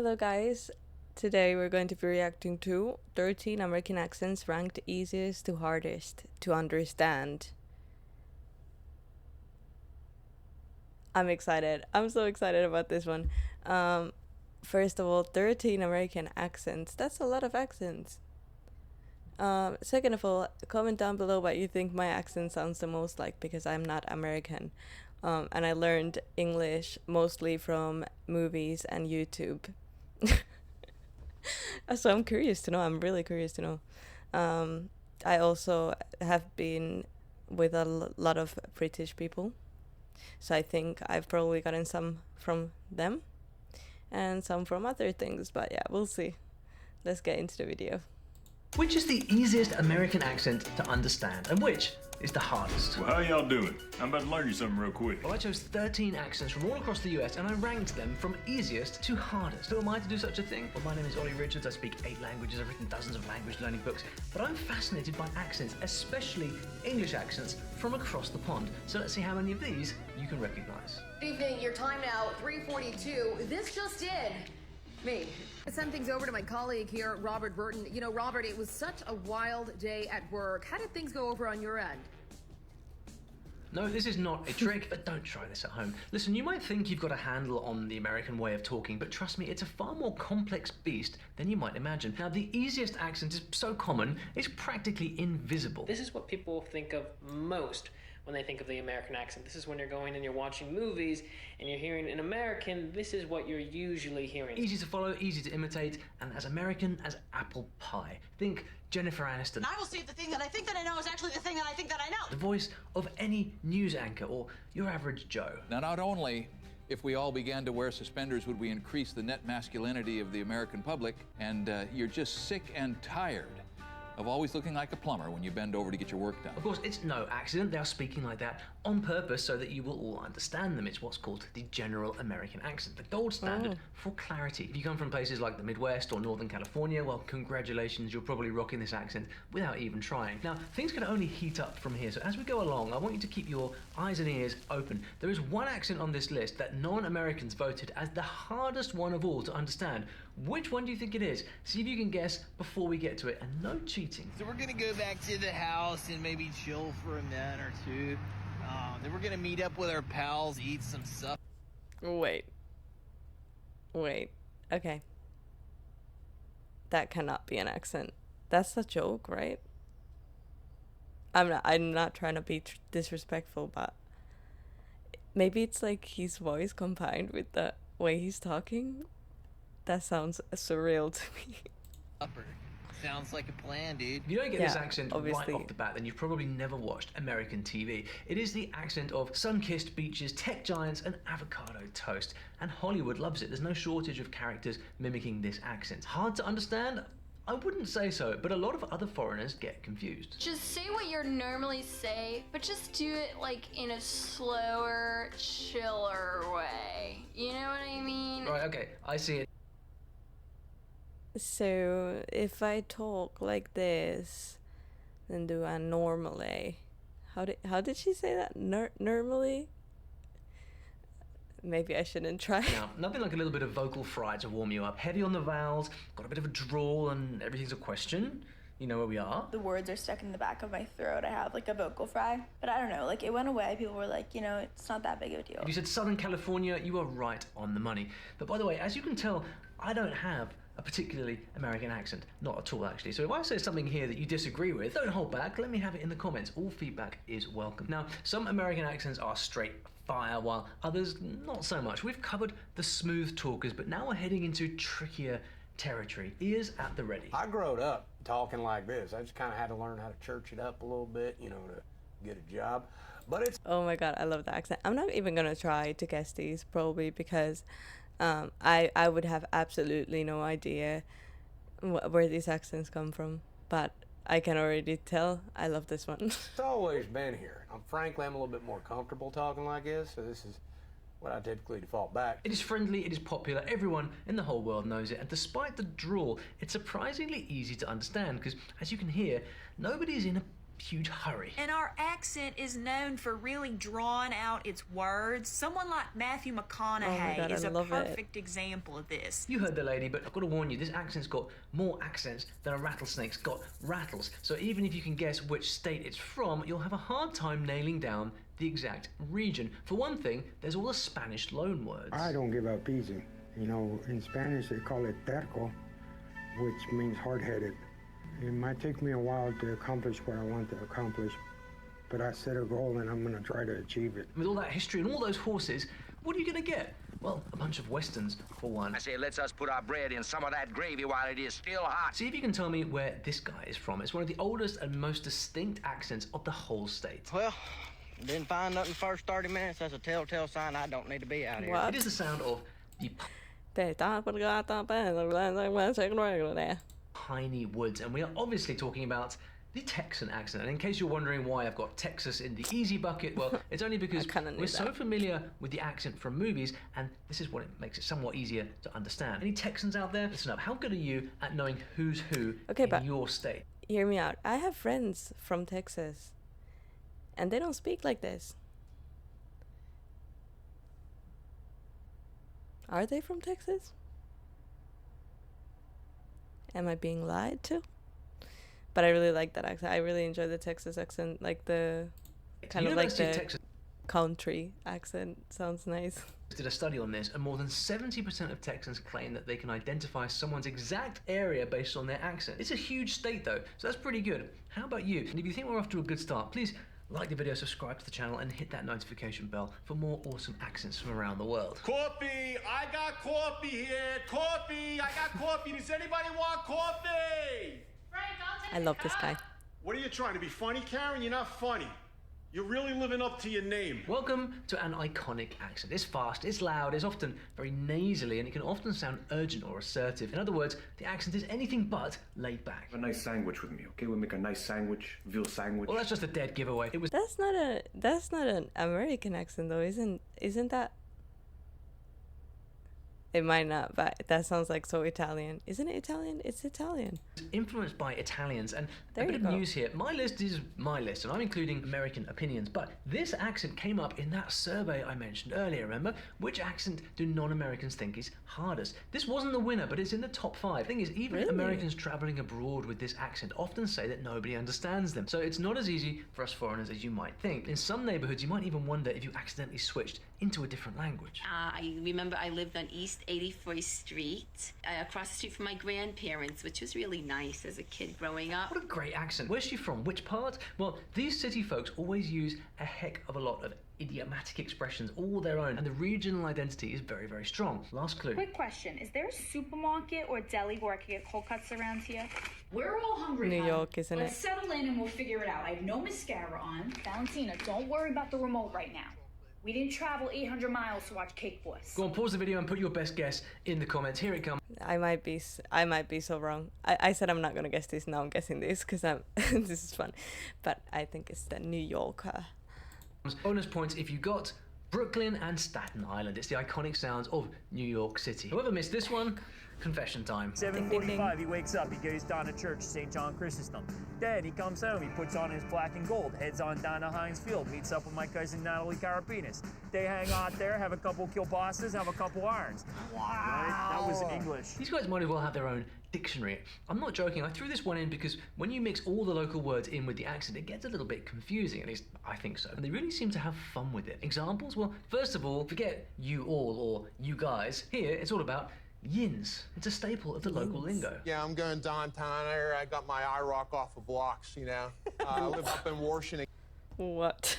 Hello guys, today we're going to be reacting to 13 American accents ranked easiest to hardest to understand. I'm excited. I'm so excited about this one. First of all, 13 American accents. That's a lot of accents. Second of all, comment down below what you think my accent sounds the most like, because I'm not American. And I learned English mostly from movies and YouTube. So I'm curious to know. I'm really curious to know. I also have been with a lot of British people. So I think I've probably gotten some from them and some from other things. But yeah, we'll see. Let's get into the video. Which is the easiest American accent to understand, and which is the hardest? Well, how y'all doing? I'm about to learn you something real quick. Well, I chose 13 accents from all across the US and I ranked them from easiest to hardest. Who am I to do such a thing? Well, my name is Ollie Richards. I speak 8 languages. I've written dozens of language learning books. But I'm fascinated by accents, especially English accents from across the pond. So let's see how many of these you can recognize. Good evening, your time now, 3:42. This just in. Me. I send things over to my colleague here, Robert Burton. You know, Robert, it was such a wild day at work. How did things go over on your end? No, this is not a trick, but don't try this at home. Listen, you might think you've got a handle on the American way of talking, but trust me, it's a far more complex beast than you might imagine. Now, the easiest accent is so common, it's practically invisible. This is what people think of most when they think of the American accent. This is when you're going and you're watching movies and you're hearing an American, this is what you're usually hearing. Easy to follow, easy to imitate, and as American as apple pie. Think Jennifer Aniston. I will see if the thing that I think that I know is actually the thing that I think that I know. The voice of any news anchor or your average Joe. Now, not only if we all began to wear suspenders would we increase the net masculinity of the American public, and you're just sick and tired of always looking like a plumber when you bend over to get your work done. Of course, it's no accident they are speaking like that on purpose so that you will all understand them. It's what's called the general American accent, the gold standard for clarity. If you come from places like the Midwest or Northern California, well, congratulations, you're probably rocking this accent without even trying. Now, things can only heat up from here, so as we go along, I want you to keep your eyes and ears open. There is one accent on this list that non-Americans voted as the hardest one of all to understand. Which one do you think it is? See if you can guess before we get to it, and no cheating. So we're gonna go back to the house and maybe chill for a minute or two. Then we're gonna meet up with our pals, eat some stuff. Wait. Okay. That cannot be an accent. That's a joke, right? I'm not trying to be disrespectful, but maybe it's like his voice combined with the way he's talking. That sounds surreal to me. Sounds like a plan, dude. If you don't get this accent obviously right off the bat, then you've probably never watched American TV. It is the accent of sun-kissed beaches, tech giants, and avocado toast. And Hollywood loves it. There's no shortage of characters mimicking this accent. Hard to understand? I wouldn't say so, but a lot of other foreigners get confused. Just say what you normally say, but just do it like in a slower, chiller way. You know what I mean? Right, okay, I see it. So if I talk like this, then do I normally? How did she say that? Normally? Maybe I shouldn't try. Now, nothing like a little bit of vocal fry to warm you up. Heavy on the vowels, got a bit of a drawl, and everything's a question. You know where we are. The words are stuck in the back of my throat. I have like a vocal fry, but I don't know, like it went away. People were like, you know, it's not that big of a deal. If you said Southern California, you are right on the money. But by the way, as you can tell, I don't have a particularly American accent. Not at all, actually. So if I say something here that you disagree with, don't hold back. Let me have it in the comments. All feedback is welcome. Now, some American accents are straight fire, while others not so much. We've covered the smooth talkers, but now we're heading into trickier territory. Ears at the ready. I growed up talking like this. I just kind of had to learn how to church it up a little bit, you know, to get a job. But it's... Oh my god, I love the accent. I'm not even gonna try to guess these, probably, because I would have absolutely no idea where these accents come from. But I can already tell I love this one. It's always been here. Frankly, I'm a little bit more comfortable talking like this, so this is what I typically default back. It is friendly, it is popular, everyone in the whole world knows it, and despite the drawl, it's surprisingly easy to understand, because as you can hear, nobody's in a huge hurry. And our accent is known for really drawing out its words. Someone like Matthew McConaughey is a perfect example of this. You heard the lady, but I've got to warn you, this accent's got more accents than a rattlesnake's got rattles. So even if you can guess which state it's from, you'll have a hard time nailing down the exact region. For one thing, there's all the Spanish loan words. I don't give up easy. You know, in Spanish they call it terco, which means hard-headed. It might take me a while to accomplish what I want to accomplish, but I set a goal and I'm going to try to achieve it. With all that history and all those horses, what are you going to get? Well, a bunch of westerns, for one. I say, let's us put our bread in some of that gravy while it is still hot. See if you can tell me where this guy is from. It's one of the oldest and most distinct accents of the whole state. Well, didn't find nothing first 30 minutes. That's a telltale sign I don't need to be out here. It is the sound of the piney woods, and we are obviously talking about the Texan accent. And in case you're wondering why I've got Texas in the easy bucket, well, it's only because we're so familiar with the accent from movies, and this is what makes it somewhat easier to understand. Any Texans out there? Listen up, how good are you at knowing who's who in your state? Hear me out. I have friends from Texas, and they don't speak like this. Are they from Texas? Am I being lied to? But I really like that accent. I really enjoy the Texas accent, like the kind of like the country accent. Sounds nice. Did a study on this, and more than 70% of Texans claim that they can identify someone's exact area based on their accent. It's a huge state though, so that's pretty good. How about you? And if you think we're off to a good start, please like the video, subscribe to the channel, and hit that notification bell for more awesome accents from around the world. Coffee! I got coffee here! Coffee! I got coffee! Does anybody want coffee? Frank, I'll take I love this guy. What are you trying to be funny, Karen? You're not funny. You're really living up to your name. Welcome to an iconic accent. It's fast, it's loud, it's often very nasally, and it can often sound urgent or assertive. In other words, the accent is anything but laid back. Have a nice sandwich with me, okay? We'll make a nice sandwich, veal sandwich. Well, that's just a dead giveaway. It was. That's not an American accent though, isn't that? It might not, but that sounds like so Italian. Isn't it Italian? It's Italian. Influenced by Italians, and there a bit of news here. My list is my list, and I'm including American opinions, but this accent came up in that survey I mentioned earlier, remember? Which accent do non-Americans think is hardest? This wasn't the winner, but it's in the top 5. The thing is, even Americans traveling abroad with this accent often say that nobody understands them. So it's not as easy for us foreigners as you might think. In some neighborhoods, you might even wonder if you accidentally switched into a different language. I remember I lived on East 81st Street, across the street from my grandparents, which was really nice as a kid growing up. What a great accent. Where's she from? Which part? Well, these city folks always use a heck of a lot of idiomatic expressions, all their own, and the regional identity is very, very strong. Last clue. Quick question, is there a supermarket or deli where I can get cold cuts around here? We're all hungry, New York, isn't it? Let's settle in and we'll figure it out. I have no mascara on. Valentina, don't worry about the remote right now. We didn't travel 800 miles to watch Cake Boys. Go on, pause the video and put your best guess in the comments. Here it comes. I might be so wrong. I said I'm not gonna guess this. Now I'm guessing this because I'm. This is fun, but I think it's the New Yorker. Bonus points if you got Brooklyn and Staten Island. It's the iconic sounds of New York City. Whoever missed this one, confession time. 7:45, he wakes up, he goes down to church, St. John Chrysostom. Then he comes home, he puts on his black and gold, heads on down to Heinz Field, meets up with my cousin Natalie Carapinas. They hang out there, have a couple kielbasa's, have a couple irons. Wow! Right? That was English. These guys might as well have their own dictionary. I'm not joking, I threw this one in because when you mix all the local words in with the accent, it gets a little bit confusing, at least I think so. And they really seem to have fun with it. Examples? Well, first of all, forget you all or you guys. Here, it's all about yins. It's a staple of the local lingo. Yeah, I'm going downtown here. I got my eye rock off of blocks, you know. I live up in Washington. What?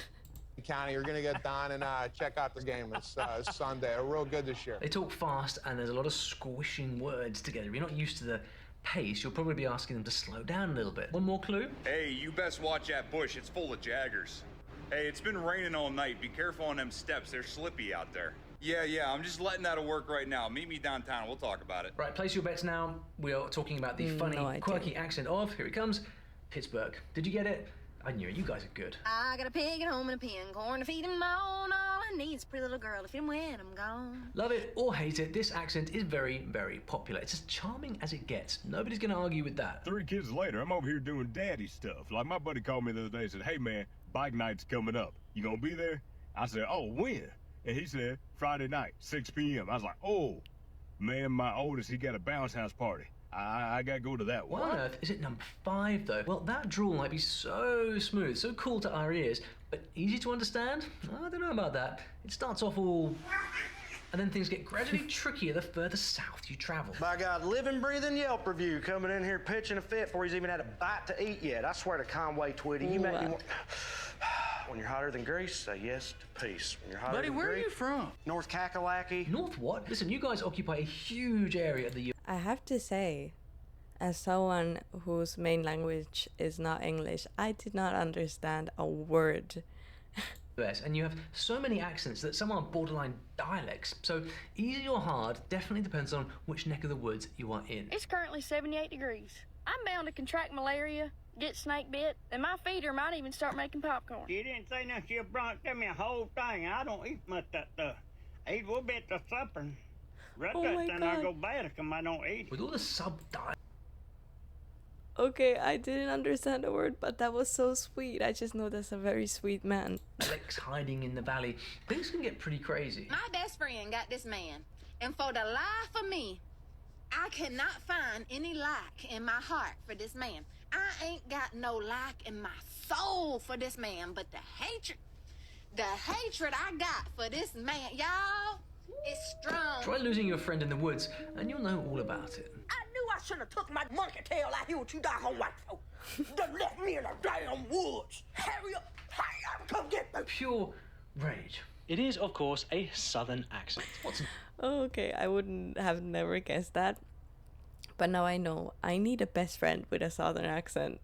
County. You're going to get down and check out the game. It's Sunday. They're real good this year. They talk fast and there's a lot of squishing words together. If you're not used to the pace, you'll probably be asking them to slow down a little bit. One more clue? Hey, you best watch that bush. It's full of jaggers. Hey, it's been raining all night. Be careful on them steps. They're slippy out there. Yeah, I'm just letting that work right now. Meet me downtown. We'll talk about it. Right, place your bets now. We are talking about the funny, quirky accent of, here it comes, Pittsburgh. Did you get it? I knew it. You guys are good. I got a pig at home and a pen, corn to feed him on. All I need is a pretty little girl to feed him when I'm gone. Love it or hate it, this accent is very, very popular. It's as charming as it gets. Nobody's going to argue with that. 3 kids later, I'm over here doing daddy stuff. Like my buddy called me the other day and said, hey man, bike night's coming up. You gonna be there? I said, oh, when? And he said, Friday night, 6 p.m. I was like, oh, man, my oldest, he got a bounce house party. I gotta go to that one. Why on earth is it number 5 though? Well, that drawl might be so smooth, so cool to our ears, but easy to understand? I don't know about that. It starts off all... and then things get gradually trickier the further south you travel. By God, living, breathing Yelp review coming in here pitching a fit before he's even had a bite to eat yet. I swear to Conway Twitty, you make me want... When you're hotter than grease, say yes to peace. When you're hotter Buddy, than where are grease, you from? North Kakalaki. North what? Listen, you guys occupy a huge area of the US. I have to say, as someone whose main language is not English, I did not understand a word. And you have so many accents that some are borderline dialects. So easy or hard definitely depends on which neck of the woods you are in. It's currently 78 degrees. I'm bound to contract malaria, get snake bit, and my feeder might even start making popcorn. She didn't say nothing. She brought me a whole thing. I don't eat much that stuff. I eat a little bit of supper. Right then I go bad if I don't eat it. With all the subtitles. Okay, I didn't understand a word, but that was so sweet. I just know that's a very sweet man. Alex hiding in the valley. Things can get pretty crazy. My best friend got this man, and for the life of me, I cannot find any like in my heart for this man. I ain't got no like in my soul for this man, but the hatred I got for this man, y'all, is strong. Try losing your friend in the woods, and you'll know all about it. I knew I shouldn't have took my monkey tail out here with you doggone white folk. Done left me in the damn woods. Hurry up, come get me. Pure rage. It is, of course, a southern accent. Okay, I wouldn't have never guessed that. But now I know I need a best friend with a southern accent,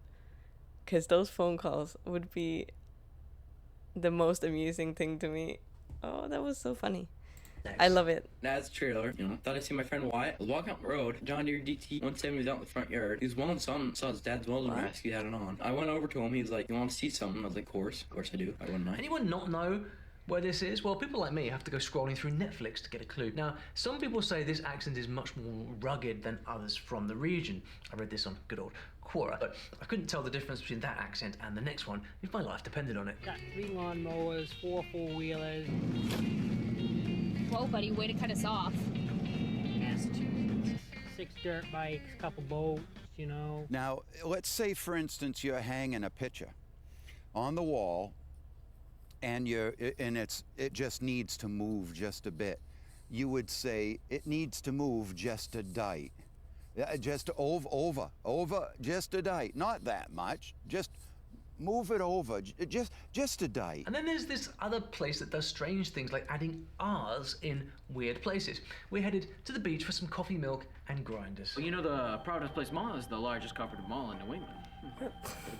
because those phone calls would be the most amusing thing to me. Oh, that was so funny. Next. I love it. Dad's trailer, thought I'd see my friend Wyatt. I was walking up the road, John Deere DT 170 was out in the front yard. He was welling something, saw his dad's welding mask, he had it on. I went over to him, he's like, you want to see something? I was like, of course I do, I wouldn't mind. Anyone not know where this is? Well, people like me have to go scrolling through Netflix to get a clue. Now, some people say this accent is much more rugged than others from the region. I read this on good old Quora, but I couldn't tell the difference between that accent and the next one if my life depended on it. Got 3 lawnmowers, 4 four-wheelers. Whoa, buddy, way to cut us off. Massachusetts. 6 dirt bikes, couple boats, Now, let's say, for instance, you're hanging a picture on the wall, and it just needs to move just a bit. You would say it needs to move just a dite. Just over, just a dite. Not that much, just move it over, just a dite. And then there's this other place that does strange things like adding R's in weird places. We're headed to the beach for some coffee, milk, and grinders. Well, the Providence Place Mall is the largest cooperative mall in New England.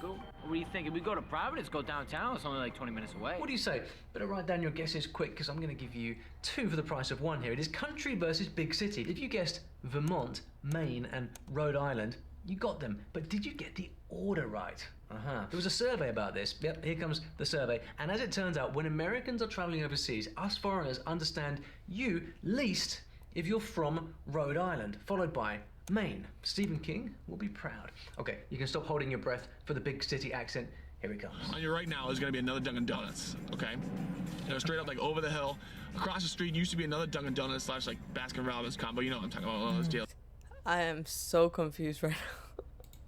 Go. What do you think? If we go to Providence, go downtown, it's only like 20 minutes away. What do you say? Better write down your guesses quick, because I'm going to give you 2 for the price of 1 here. It is country versus big city. If you guessed Vermont, Maine, and Rhode Island, you got them. But did you get the order right? There was a survey about this. Yep, here comes the survey. And as it turns out, when Americans are traveling overseas, us foreigners understand you least if you're from Rhode Island, followed by Maine. Stephen King will be proud. Okay, you can stop holding your breath for the big city accent. Here it comes. On your right now is going to be another Dunkin' Donuts, okay? Straight up, like, over the hill. Across the street used to be another Dunkin' Donuts / like Baskin Robbins combo. You know what I'm talking about. Those deals. I am so confused right now.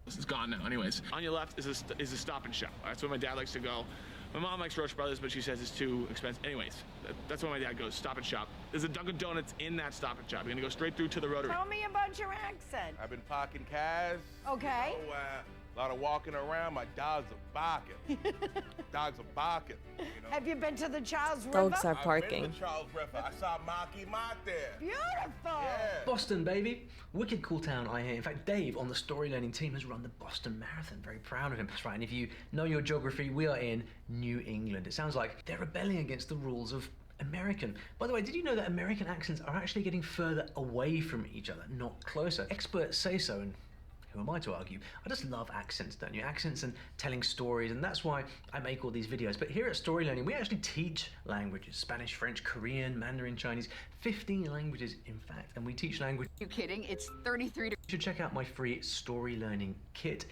This is gone now. Anyways, on your left is a Stop and Shop. That's where my dad likes to go. My mom likes Roche Brothers, but she says it's too expensive. Anyways, that's where my dad goes, Stop and Shop. There's a Dunkin' Donuts in that Stop and Shop. You're gonna go straight through to the Rotary. Tell me about your accent. I've been parking cars. Okay. A lot of walking around. My dogs are barking. Dogs are barking. Have you been to the Charles River? Dogs are barking. I've been to Charles River. I saw Marky Mark there. Beautiful. Yeah. Boston, baby. Wicked cool town, I hear. In fact, Dave on the story learning team has run the Boston Marathon. Very proud of him. That's right. And if you know your geography, we are in New England. It sounds like they're rebelling against the rules of American. By the way, did you know that American accents are actually getting further away from each other, not closer? Experts say so, and who am I to argue? I just love accents, don't you? Accents and telling stories, and that's why I make all these videos. But here at Story Learning, we actually teach languages: Spanish, French, Korean, Mandarin, Chinese, 15 languages in fact, and we teach language. You kidding? It's 33 You should check out my free Story Learning kit.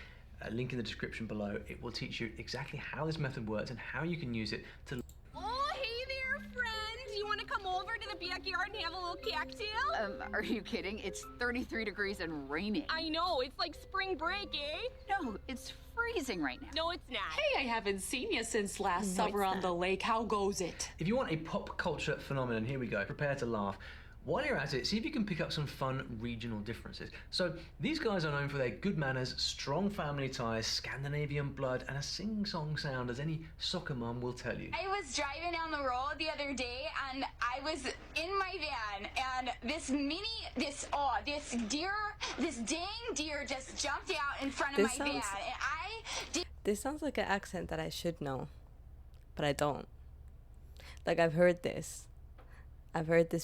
Link in the description below. It will teach you exactly how this method works and how you can use it to... Oh, hey there, friend. You want to come over to the backyard and have a little cocktail? Are you kidding? It's 33 degrees and raining. I know, it's like spring break, eh? No, it's freezing right now. No, it's not. Hey, I haven't seen you since last summer on the lake. How goes it? If you want a pop culture phenomenon, here we go. Prepare to laugh. While you're at it, see if you can pick up some fun regional differences. So these guys are known for their good manners, strong family ties, Scandinavian blood, and a sing-song sound, as any soccer mum will tell you. I was driving down the road the other day, and I was in my van, and this dang deer just jumped out in front of my van, and This sounds like an accent that I should know, but I don't. Like, I've heard this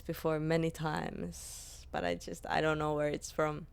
before many times, but I don't know where it's from.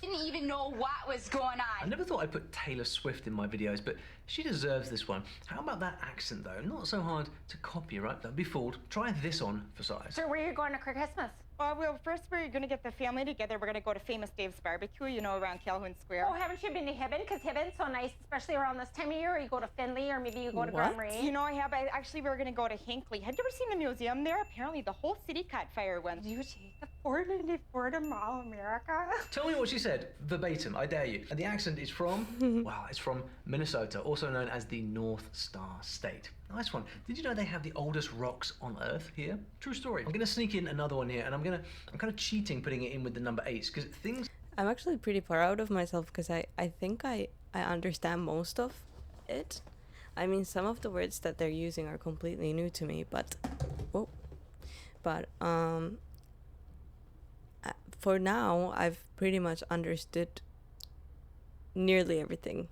didn't even know what was going I on. never thought I'd put Taylor Swift in my videos, but she deserves this one. How about that accent though? Not so hard to copy, right? Don't be fooled. Try this on for size. So where are you going to Christmas? Well, first we're going to get the family together. We're going to go to Famous Dave's Barbecue, you know, around Calhoun Square. Oh, haven't you been to Hibbon? Because Hibbon's so nice, especially around this time of year. Or you go to Findlay, or maybe you go to Grand Marais. You know, I have. Actually, we were going to go to Hinckley. Had you ever seen the museum there? Apparently, the whole city caught fire once. You take the 494 to Mall America? Tell me what she said, verbatim, I dare you. And the accent is from, well, it's from Minnesota, also known as the North Star State. Nice one. Did you know they have the oldest rocks on Earth here? True story. I'm gonna sneak in another one here, and I'm kind of cheating putting it in with the number 8s, because things... I'm actually pretty proud of myself, because I think I understand most of it. I mean, some of the words that they're using are completely new to me, but... Whoa. But, for now, I've pretty much understood nearly everything.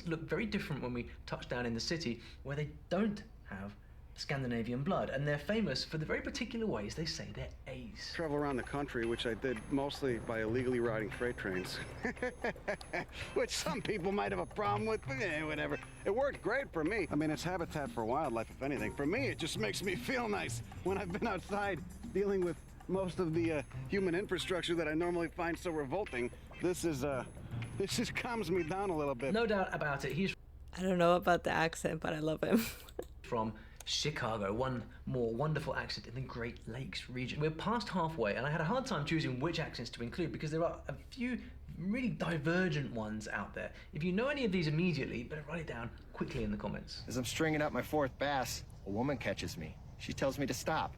Look very different when we touch down in the city, where they don't have Scandinavian blood, and they're famous for the very particular ways they say their A's. Travel around the country, which I did mostly by illegally riding freight trains, which some people might have a problem with, but whatever. It worked great for me. I mean, it's habitat for wildlife, if anything. For me, it just makes me feel nice when I've been outside dealing with most of the human infrastructure that I normally find so revolting. This just calms me down a little bit. No doubt about it. He's... I don't know about the accent, but I love him. from Chicago, one more wonderful accent in the Great Lakes region. We're past halfway, and I had a hard time choosing which accents to include because there are a few really divergent ones out there. If you know any of these immediately, better write it down quickly in the comments. As I'm stringing up my 4th bass, a woman catches me. She tells me to stop.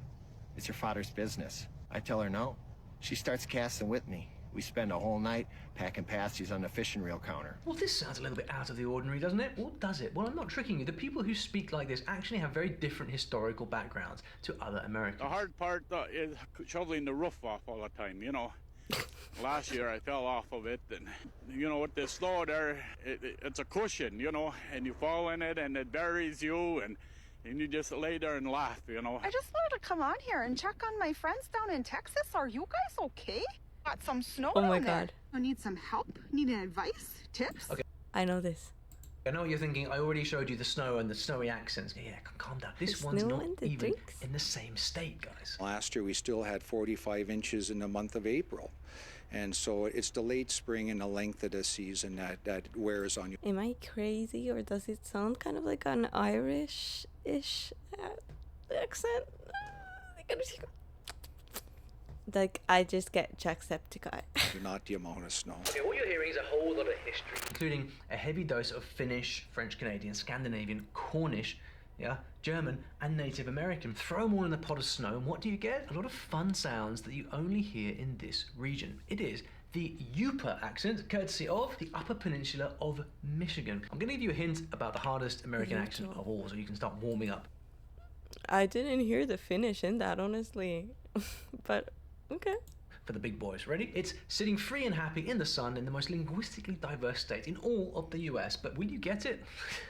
It's your father's business. I tell her no. She starts casting with me. We spend a whole night packing pasties on the fishing reel counter. Well, this sounds a little bit out of the ordinary, doesn't it? Or does it? Well, I'm not tricking you. The people who speak like this actually have very different historical backgrounds to other Americans. The hard part is shoveling the roof off all the time, you know. Last year I fell off of it, and you know, with the snow there, it's a cushion, you know, and you fall in it and it buries you, and you just lay there and laugh, you know. I just wanted to come on here and check on my friends down in Texas. Are you guys okay? Got some snow Oh my down there. God. I need some help. Need advice? Tips? Okay. I know this. I know what you're thinking. I already showed you the snow and the snowy accents. Yeah, calm down. This one's not even in the same state, guys. Last year we still had 45 inches in the month of April. And so it's the late spring and the length of the season that wears on you. Am I crazy, or does it sound kind of like an Irish-ish accent? Like, I just get Jacksepticeye. Not the amount of snow. Okay, what you're hearing is a whole lot of history, including a heavy dose of Finnish, French Canadian, Scandinavian, Cornish, German, and Native American. Throw them all in a pot of snow, and what do you get? A lot of fun sounds that you only hear in this region. It is the Yooper accent, courtesy of the Upper Peninsula of Michigan. I'm going to give you a hint about the hardest American accent of all, so you can start warming up. I didn't hear the Finnish in that, honestly. But, okay. For the big boys, ready? It's sitting free and happy in the sun in the most linguistically diverse state in all of the US. But will you get it?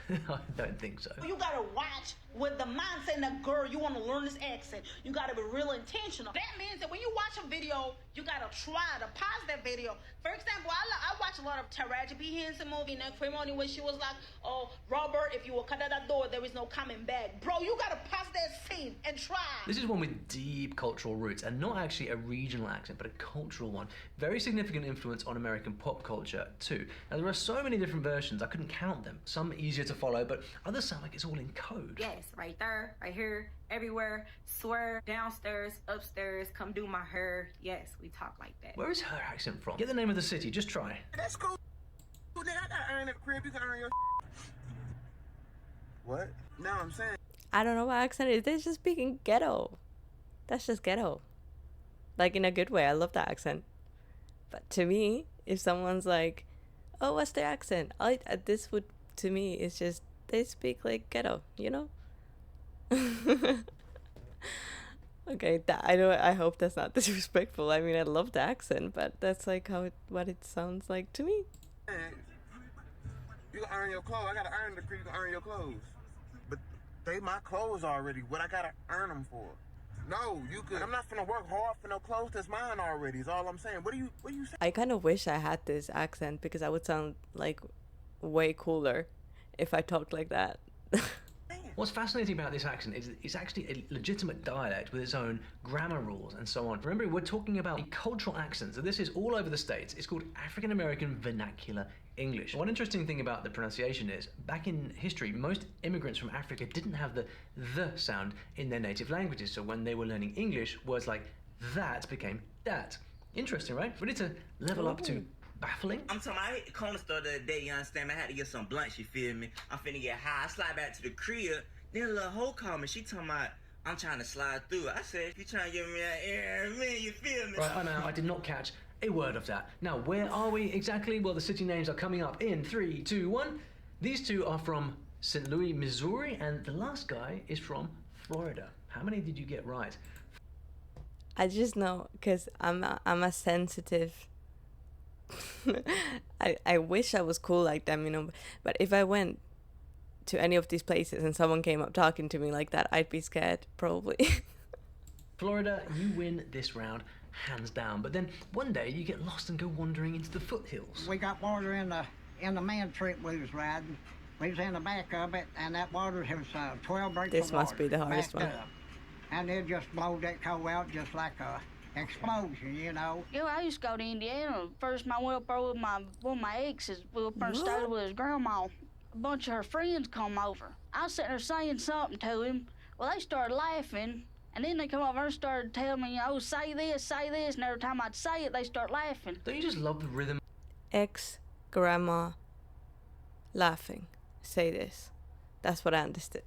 I don't think so. You gotta watch with the mindset and the girl, you wanna learn this accent. You gotta be real intentional. That means that when you watch a video video, you gotta try to pause that video. For example, I watch a lot of Taraji P. Henson movie in Acrimony when she was like, oh, Robert, if you will cut at that door, there is no coming back. Bro, you gotta pause that scene and try. This is one with deep cultural roots, and not actually a regional accent, but a cultural one. Very significant influence on American pop culture, too. Now, there are so many different versions, I couldn't count them. Some easier to follow, but others sound like it's all in code. Yes, right there, right here, everywhere. Swear, downstairs, upstairs, come do my hair. Yes, we talk like that. Where is her accent from? Get the name of the city, just try. That's cool. Then I gotta earn at the crib, you can earn your What? No, I'm saying. I don't know what accent it is. They're just speaking ghetto. That's just ghetto. Like, in a good way. I love that accent. But to me, if someone's like, oh, what's their accent? This would, to me, it's just, they speak like ghetto, you know? Okay, I hope that's not disrespectful. I mean, I love the accent, but that's like what it sounds like to me. You can earn your clothes. I gotta earn the crib, you can earn your clothes. But they my clothes already. What I gotta earn them for? No, you could. I'm not finna work hard for no clothes that's mine already. Is all I'm saying. What do you say? I kind of wish I had this accent because I would sound like way cooler if I talked like that. What's fascinating about this accent is it's actually a legitimate dialect with its own grammar rules and so on. Remember, we're talking about a cultural accent, so this is all over the States. It's called African American Vernacular English. One interesting thing about the pronunciation is, back in history, most immigrants from Africa didn't have the sound in their native languages, so when they were learning English, words like that became dat. Interesting, right? Ready to level up to baffling? I'm talking about, I hit the corner store the other day, you understand me? I had to get some blunts, you feel me? I'm finna get high, I slide back to the crib, then a little hoe called me, she talking about, I'm trying to slide through. I said, you trying to give me that air, man, you feel me? Right, I'm out, I did not catch a word of that. Now, where are we exactly? Well, the city names are coming up in 3, 2, 1. These two are from St. Louis, Missouri, and the last guy is from Florida. How many did you get right? I just know, because I'm a sensitive... I wish I was cool like them, you know, but if I went to any of these places and someone came up talking to me like that, I'd be scared, probably. Florida, you win this round, hands down. But then one day you get lost and go wandering into the foothills. We got water in the man trip we was riding. We was in the back of it, and that water was 12 breaks This must be the hardest one. And it just blowed that coal out just like a explosion, you know. Yeah, I used to go to Indiana. First, I went up there with one of my exes. We were up there and stayed with his grandma. A bunch of her friends come over. I was sitting there saying something to him. Well, they started laughing, and then they come over and started telling me, oh, say this, and every time I'd say it, they start laughing. Don't you just love the rhythm? Ex-grandma laughing. Say this. That's what I understood.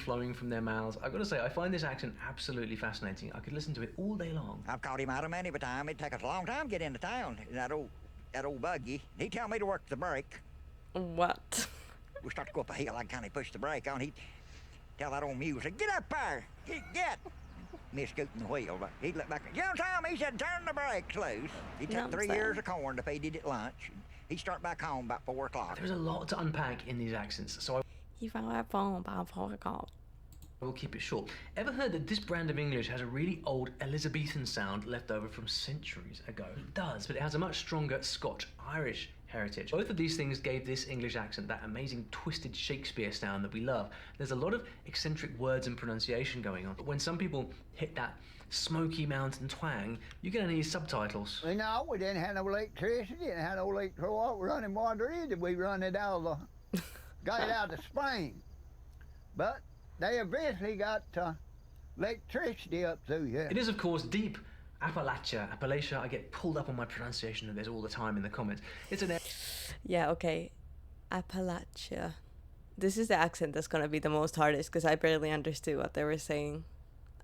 Flowing from their mouths. I've got to say, I find this accent absolutely fascinating. I could listen to it all day long. I've caught him out of many a time. It'd take us a long time to get into town in that old buggy. He'd tell me to work the brake. What? We start to go up a hill, I'd kind of push the brake on. He'd tell that old mule, get up there, get. Me scooting the wheel, but he'd look back. You know, Tom, he said, turn the brakes loose. He took 3 years of corn to feed it at lunch. He'd start back home about 4 o'clock. There's a lot to unpack in these accents, so He found that phone about 4 o'clock. We'll keep it short. Ever heard that this brand of English has a really old Elizabethan sound left over from centuries ago? It does, but it has a much stronger Scotch-Irish heritage. Both of these things gave this English accent that amazing twisted Shakespeare sound that we love. There's a lot of eccentric words and pronunciation going on, but when some people hit that smoky mountain twang, you're gonna need subtitles. You know, we didn't have no electricity, didn't have no running water either. We run it out of got it out of the spring. But they eventually got electricity up through here. It is, of course, deep Appalachia. I get pulled up on my pronunciation of this all the time in the comments. It's an... Yeah, okay. Appalachia. This is the accent that's gonna be the most hardest because I barely understood what they were saying.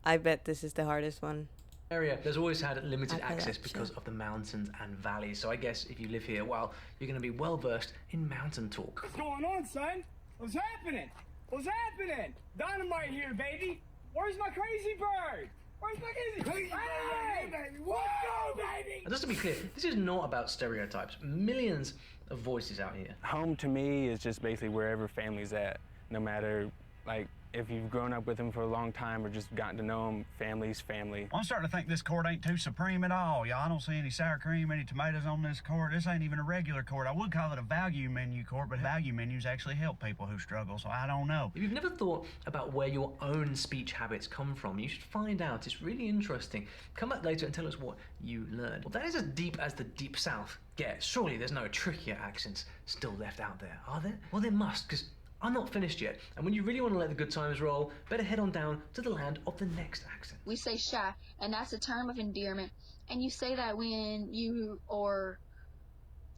I bet this is the hardest one. Area there's always had limited access because of the mountains and valleys. So I guess if you live here, well, you're going to be well versed in mountain talk. What's going on, son? What's happening? What's happening? Dynamite here, baby. Where's my crazy bird? Where's my crazy bird? Hey, baby. Let's go, baby. And just to be clear, this is not about stereotypes. Millions of voices out here. Home to me is just basically wherever family's at, no matter like if you've grown up with him for a long time or just gotten to know him, family's family. I'm starting to think this court ain't too supreme at all. Y'all, I don't see any sour cream, any tomatoes on this court. This ain't even a regular court. I would call it a value menu court, but value menus actually help people who struggle, so I don't know. If you've never thought about where your own speech habits come from, you should find out. It's really interesting. Come back later and tell us what you learned. Well, that is as deep as the Deep South gets. Surely there's no trickier accents still left out there, are there? Well, there must, because I'm not finished yet. And when you really want to let the good times roll, better head on down to the land of the next accent. We say shy, and that's a term of endearment. And you say that when you, or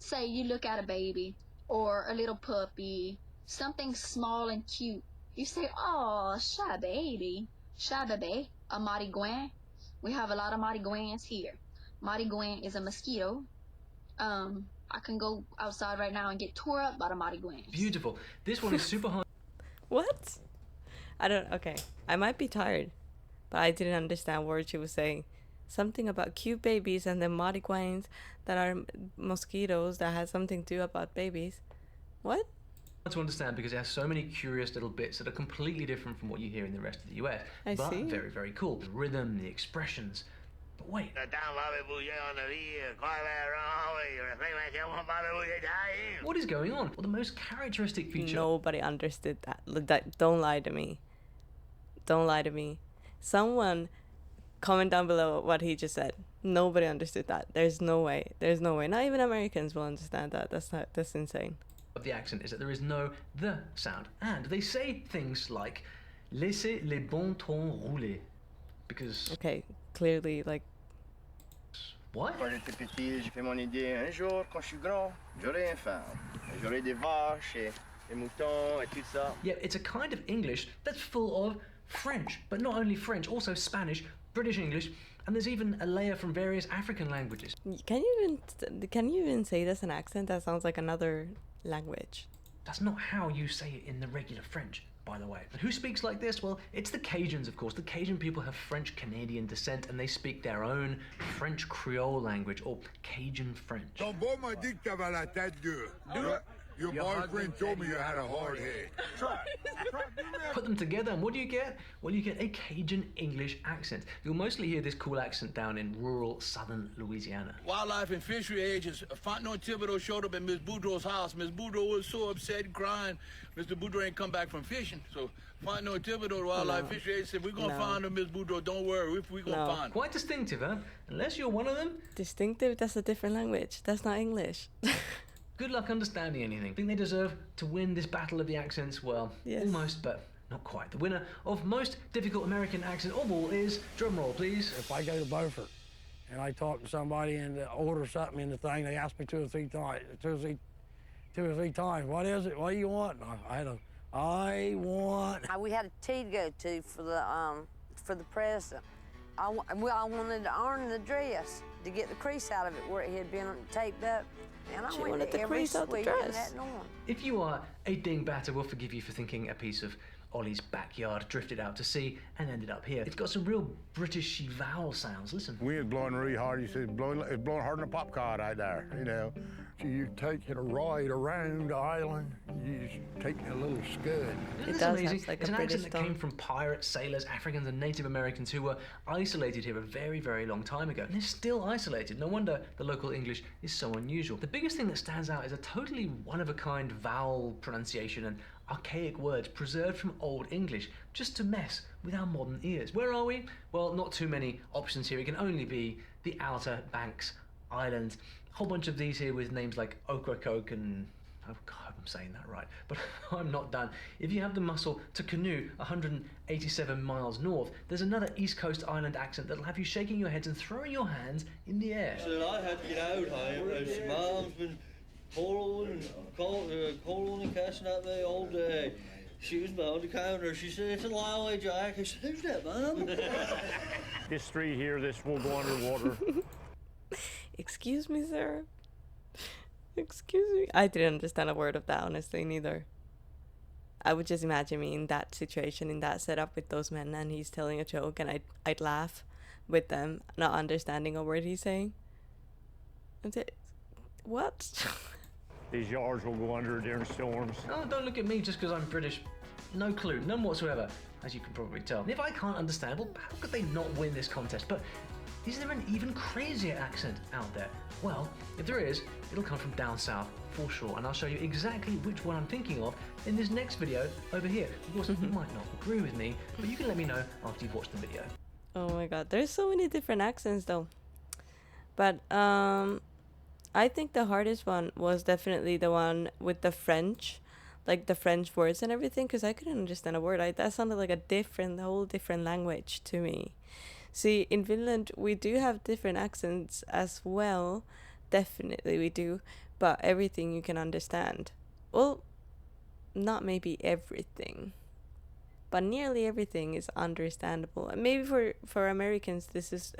say you look at a baby, or a little puppy, something small and cute. You say, oh, shy baby. Shy baby, a marigouin. We have a lot of marigouins here. Marigouin is a mosquito. I can go outside right now and get tore up by the marigouins. Beautiful. This one is super hard. What? Okay. I might be tired, but I didn't understand what she was saying. Something about cute babies and then marigouins that are mosquitoes that has something to do about babies. What? To understand because it has so many curious little bits that are completely different from what you hear in the rest of the US. I but see. Very, very cool. The rhythm, the expressions. But wait. What is going on? Well, the most characteristic feature. Nobody understood that. Don't lie to me. Don't lie to me. Someone comment down below what he just said. Nobody understood that. There's no way. There's no way. Not even Americans will understand that. That's insane. Of the accent is that there is no the sound, and they say things like laissez les bons tons rouler because okay, clearly like what? Quand j'étais petit, j'ai fait mon idée un jour quand je suis grand, j'aurai une femme, j'aurai des vaches et des moutons et tout ça. Yeah, it's a kind of English that's full of French, but not only French, also Spanish, British English, and there's even a layer from various African languages. Can you even say that's an accent? That sounds like another language. That's not how you say it in the regular French, by the way. And who speaks like this? Well, it's the Cajuns, of course. The Cajun people have French-Canadian descent, and they speak their own French Creole language, or Cajun French. Ton beau m'a dit que t'avais la tête dure. Your boyfriend told me you had a hard head. Put them together, and what do you get? Well, you get a Cajun English accent. You'll mostly hear this cool accent down in rural southern Louisiana. Wildlife and fishery agents Fontenot and Thibodeau showed up at Miss Boudreaux's house. Miss Boudreaux was so upset and crying. Mr. Boudreaux ain't come back from fishing. So Fontenot and Thibodeau, the wildlife fishery agent, said, we're going to find her, Miss Boudreaux. Don't worry, we're going to find her. Quite distinctive, huh? Unless you're one of them. Distinctive? That's a different language. That's not English. Good luck understanding anything. Think they deserve to win this battle of the accents? Well, yes. Almost, but not quite. The winner of most difficult American accent of all is, drumroll please. If I go to Beaufort and I talk to somebody and order something in the thing, they ask me two or three times, what is it? What do you want? I want. We had a tea to go to for the president. I wanted to iron the dress to get the crease out of it where it had been taped up. And I went to every suite in that norm. If you are a dingbatter, we'll forgive you for thinking a piece of Ollie's backyard drifted out to sea and ended up here. It's got some real Britishy vowel sounds. Listen. Wind blowing really hard. You see, it's blowing harder than a pop card right there, you know. So you take it right around the island. You just take a little scud. Isn't this amazing? Like it's an accent that came from pirates, sailors, Africans, and Native Americans who were isolated here a very, very long time ago. And they're still isolated. No wonder the local English is so unusual. The biggest thing that stands out is a totally one-of-a-kind vowel pronunciation and archaic words preserved from Old English just to mess with our modern ears. Where are we? Well, not too many options here. It can only be the Outer Banks Islands. A whole bunch of these here with names like Ocracoke and... I hope I'm saying that right, but I'm not done. If you have the muscle to canoe 187 miles north, there's another East Coast island accent that'll have you shaking your heads and throwing your hands in the air. So I had to get out home. Mom's been calling and cussing at me all day. She was behind the counter. She said, it's a lie, Jack. I said, who's that, Mom? This street here, this will go underwater. Excuse me, sir. Excuse me. I didn't understand a word of that, honestly, neither. I would just imagine me in that situation, in that setup with those men, and he's telling a joke, and I'd laugh with them, not understanding a word he's saying. What? These yards will go under during storms. Oh, don't look at me just because I'm British. No clue, none whatsoever, as you can probably tell. And if I can't understand, well, how could they not win this contest? But is there an even crazier accent out there? Well, if there is, it'll come from down south for sure, and I'll show you exactly which one I'm thinking of in this next video over here. Of course, you might not agree with me, but you can let me know after you've watched the video. Oh my god, there's so many different accents though. But I think the hardest one was definitely the one with the French, like the French words and everything, because I couldn't understand a word. That sounded like a whole different language to me. See, in Finland, we do have different accents as well. Definitely we do. But everything you can understand. Well, not maybe everything. But nearly everything is understandable. And maybe for Americans, this is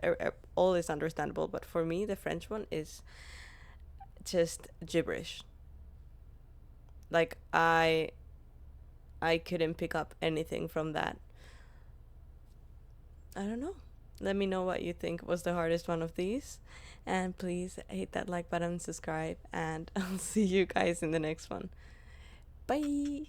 all is understandable. But for me, the French one is just gibberish. Like, I couldn't pick up anything from that. I don't know. Let me know what you think was the hardest one of these. And please hit that like button, subscribe, and I'll see you guys in the next one. Bye!